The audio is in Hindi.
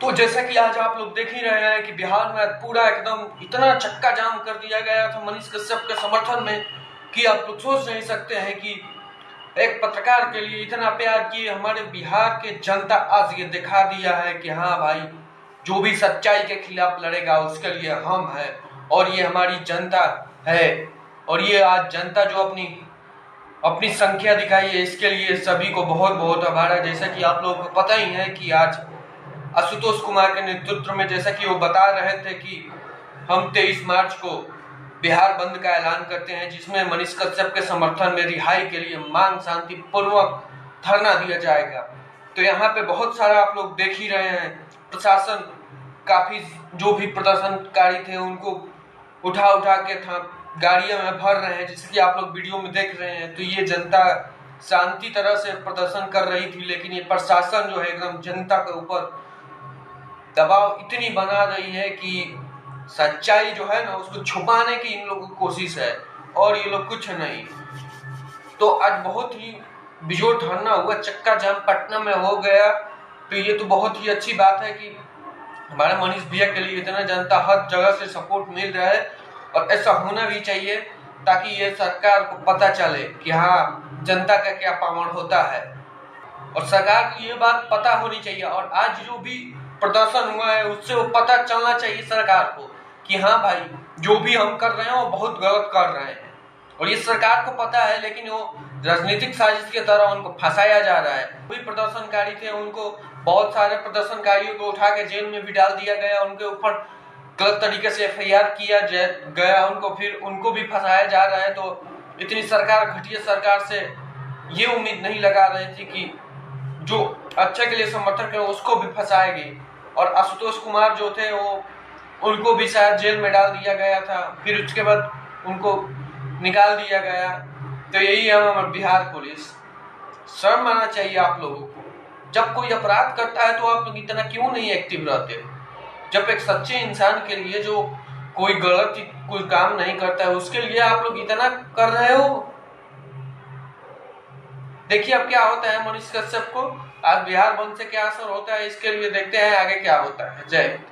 तो जैसा कि आज आप लोग देख ही रहे हैं कि बिहार में पूरा एकदम इतना चक्का जाम कर दिया गया था मनीष कश्यप के समर्थन में कि आप लोग सोच नहीं सकते हैं कि एक पत्रकार के लिए इतना प्यार किए हमारे बिहार के जनता आज ये दिखा दिया है कि हाँ भाई, जो भी सच्चाई के खिलाफ लड़ेगा उसके लिए हम हैं और ये हमारी जनता है। और ये आज जनता जो अपनी संख्या दिखाई है, इसके लिए सभी को बहुत बहुत आभार है। जैसा कि आप लोगों को पता ही है कि आज आशुतोष कुमार के नेतृत्व में, जैसा कि वो बता रहे थे कि हम 23 मार्च को बिहार बंद का ऐलान करते हैं, जिसमें मनीष कश्यप के समर्थन में रिहाई के लिए मांग शांति पूर्वक धरना दिया जाएगा। तो यहाँ पे बहुत सारा आप लोग देख ही रहे हैं, प्रशासन काफी जो भी प्रदर्शनकारी थे उनको उठा के गाड़ियों में भर रहे हैं, जैसे कि आप लोग वीडियो में देख रहे हैं। तो ये जनता शांति तरह से प्रदर्शन कर रही थी, लेकिन ये प्रशासन जो है एकदम जनता के ऊपर दबाव इतनी बना रही है कि सच्चाई जो है ना उसको छुपाने की इन लोगों की कोशिश है और ये लोग कुछ नहीं। तो आज बहुत ही बिजोड़ धरना हुआ, चक्का जाम पटना में हो गया। तो ये तो बहुत ही अच्छी बात है कि हमारे मनीष भैया के लिए इतना जनता हर जगह से सपोर्ट मिल रहा है और ऐसा होना भी चाहिए, ताकि ये सरकार को पता चले कि हाँ जनता का क्या पावर होता है और सरकार को ये बात पता होनी चाहिए। और आज जो भी प्रदर्शन हुआ है उससे वो पता चलना चाहिए सरकार को कि हाँ भाई, जो भी हम कर रहे हैं वो बहुत गलत कर रहे हैं और ये सरकार को पता है, लेकिन वो राजनीतिक साजिश के तरह उनको फंसाया जा रहा है। कोई प्रदर्शनकारी थे, उनको बहुत सारे प्रदर्शनकारियों को उठा के जेल में भी डाल दिया गया, उनके ऊपर गलत तरीके से FIR किया गया, फिर उनको भी फंसाया जा रहा है। तो इतनी सरकार, घटिया सरकार से ये उम्मीद नहीं लगा रही थी कि जो अच्छे के लिए समर्थक है उसको भी फंसाएगी। और आशुतोष कुमार जो थे उनको भी शायद जेल में डाल दिया गया था, फिर उसके बाद उनको निकाल दिया गया। तो यही है हमारे बिहार पुलिस। शर्म आना चाहिए आप लोगों को। जब कोई अपराध करता है तो आप लोग इतना क्यों नहीं एक्टिव रहते? जब एक सच्चे इंसान के लिए जो कोई गलत कोई काम नहीं करता है उसके लिए आप लोग इतना कर रहे हो। देखिए अब क्या होता है मनीष कश्यप को, आज बिहार बंद से क्या असर होता है, इसके लिए देखते हैं आगे क्या होता है। जय हिंद।